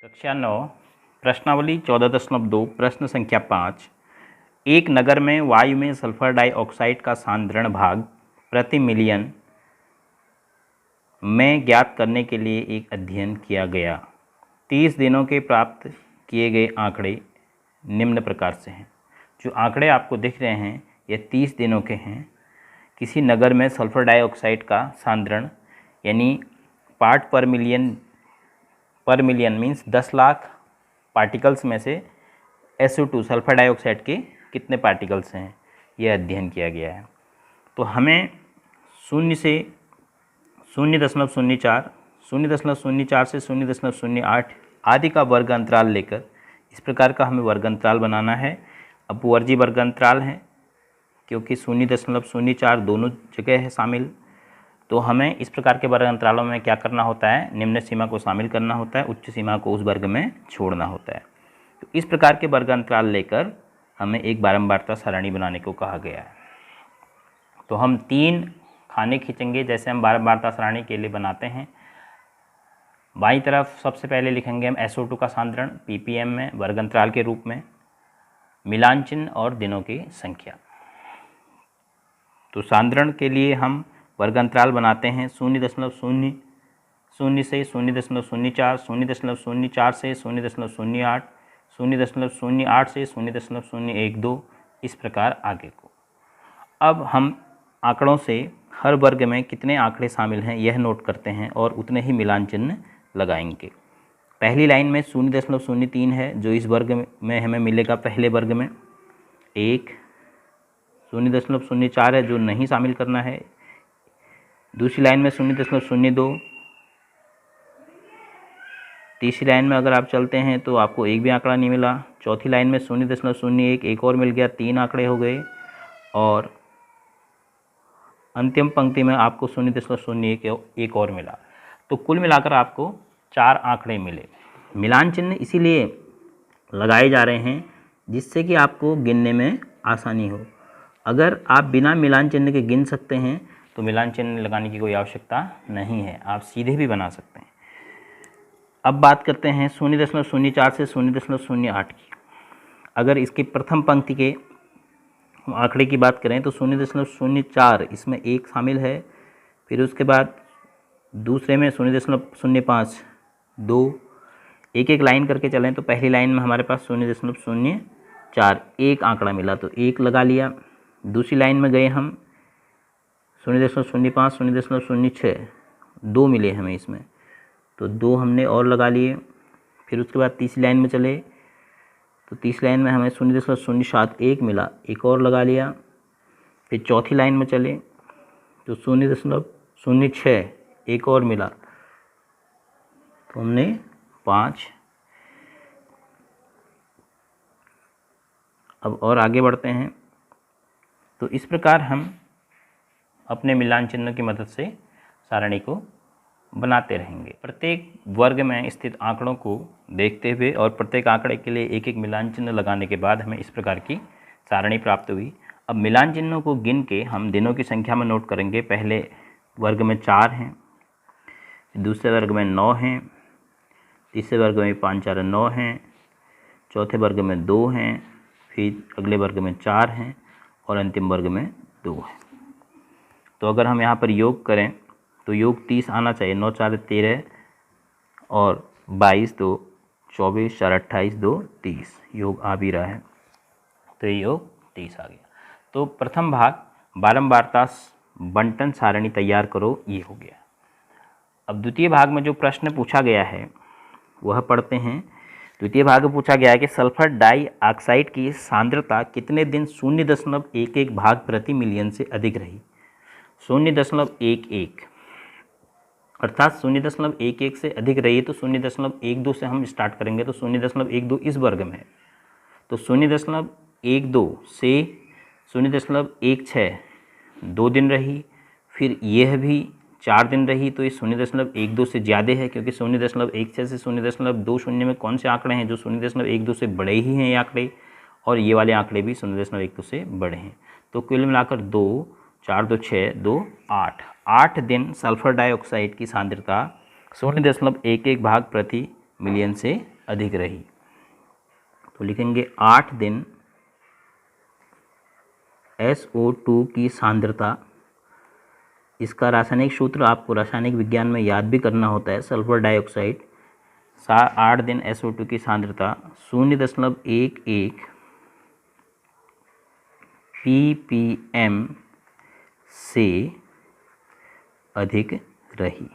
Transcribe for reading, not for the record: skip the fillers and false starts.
कक्षा 9 प्रश्नावली 14.2 प्रश्न संख्या 5। एक नगर में वायु में सल्फर डाइऑक्साइड का सांद्रण भाग प्रति मिलियन में ज्ञात करने के लिए एक अध्ययन किया गया। 30 दिनों के प्राप्त किए गए आंकड़े निम्न प्रकार से हैं। जो आंकड़े आपको दिख रहे हैं ये 30 दिनों के हैं। किसी नगर में सल्फर डाइऑक्साइड का सांद्रण यानी पार्ट पर मिलियन मीन्स 10 लाख पार्टिकल्स में से SO2 सल्फर डाइऑक्साइड के कितने पार्टिकल्स हैं, यह अध्ययन किया गया है। तो हमें 0 से 0.04, 0.04 से 0.08 आदि का वर्ग अंतराल लेकर इस प्रकार का हमें वर्ग अंतराल बनाना है। अपवर्जी वर्ग अंतराल है क्योंकि 0.04 दोनों जगह है शामिल। तो हमें इस प्रकार के वर्ग अंतरालों में क्या करना होता है, निम्न सीमा को शामिल करना होता है, उच्च सीमा को उस वर्ग में छोड़ना होता है। तो इस प्रकार के वर्ग अंतराल लेकर हमें एक बारंबारता सारणी बनाने को कहा गया है। तो हम 3 खाने खींचेंगे जैसे हम बारंबारता सारणी के लिए बनाते हैं। बाईं तरफ सबसे पहले लिखेंगे हम SO2 का सांद्रण ppm में वर्ग अंतराल के रूप में, मिलान चिन्ह और दिनों की संख्या। तो सांद्रण के लिए हम वर्ग अंतराल बनाते हैं 0.00 से 0.04, 0.04 से 0.08, 0.08 से 0.012, इस प्रकार आगे को। अब हम आंकड़ों से हर वर्ग में कितने आंकड़े शामिल हैं यह नोट करते हैं और उतने ही मिलान चिन्ह लगाएंगे। पहली लाइन में 0.03 है जो इस वर्ग में हमें मिलेगा पहले वर्ग में। 1 0.04 है जो नहीं शामिल करना है। दूसरी लाइन में 0.02, तीसरी लाइन में अगर आप चलते हैं तो आपको एक भी आंकड़ा नहीं मिला। चौथी लाइन में 0.01 एक और मिल गया, 3 आंकड़े हो गए। और अंतिम पंक्ति में आपको 0.01 एक और मिला। तो कुल मिलाकर आपको 4 आंकड़े मिले। मिलान चिन्ह इसीलिए लगाए जा रहे हैं जिससे कि आपको गिनने में आसानी हो। अगर आप बिना मिलान चिन्ह के गिन सकते हैं तो मिलान चिन्ह लगाने की कोई आवश्यकता नहीं है, आप सीधे भी बना सकते हैं। अब बात करते हैं 0.04 से 0.08 की। अगर इसकी प्रथम पंक्ति के आंकड़े की बात करें तो 0.04 इसमें 1 शामिल है। फिर उसके बाद दूसरे में 0.05, 2, एक लाइन करके चलें तो पहली लाइन में हमारे पास 0.04 एक आंकड़ा मिला तो 1 लगा लिया। दूसरी लाइन में गए हम 0.05, 0.06, 2 मिले हमें इसमें तो 2 हमने और लगा लिए। फिर उसके बाद तीसरी लाइन में चले तो तीसरी लाइन में हमें 0.071 मिला, 1 और लगा लिया। फिर चौथी लाइन में चले तो 0.06 एक और मिला तो हमने 5। अब और आगे बढ़ते हैं। तो इस प्रकार हम अपने मिलान चिन्ह की मदद से सारणी को बनाते रहेंगे। प्रत्येक वर्ग में स्थित आंकड़ों को देखते हुए और प्रत्येक आंकड़े के लिए एक एक मिलान चिन्ह लगाने के बाद हमें इस प्रकार की सारणी प्राप्त हुई। अब मिलान चिन्हों को गिन के हम दिनों की संख्या में नोट करेंगे। पहले वर्ग में 4 हैं, दूसरे वर्ग में 9 हैं, तीसरे वर्ग में 5 4 9 हैं, चौथे वर्ग में 2 हैं, फिर अगले वर्ग में 4 हैं और अंतिम वर्ग में 2 है। तो अगर हम यहाँ पर योग करें तो योग 30 आना चाहिए। 9 4 13 और 22 2 24 4 28 2 30 योग आ भी रहा है तो ये योग 30 आ गया। तो प्रथम भाग बारंबारता बंटन सारणी तैयार करो, ये हो गया। अब द्वितीय भाग में जो प्रश्न पूछा गया है वह पढ़ते हैं। द्वितीय भाग में पूछा गया है कि सल्फर डाइऑक्साइड की सांद्रता कितने दिन 0.11 भाग प्रति मिलियन से अधिक रही। 0.11 अर्थात 0.11 से अधिक रही तो 0.12 से हम स्टार्ट करेंगे तो 0.12 इस वर्ग में है। तो 0.12 से 0.16 2 दिन रही, फिर यह भी 4 दिन रही तो ये 0.12 से ज़्यादा है क्योंकि 0.16 से 0.20 में कौन से आंकड़े हैं जो 0.12 से बड़े ही हैं ये आंकड़े, और ये वाले आंकड़े भी 0.12 से बड़े हैं। तो कुल मिलाकर 2 4 2 6 2 8 दिन सल्फर डाइऑक्साइड की सांद्रता 0.11 भाग प्रति मिलियन से अधिक रही। तो लिखेंगे 8 दिन SO2 की सांद्रता, इसका रासायनिक सूत्र आपको रासायनिक विज्ञान में याद भी करना होता है, सल्फर डाइऑक्साइड। 8 दिन SO2 की सांद्रता 0.11 ppm से अधिक रही।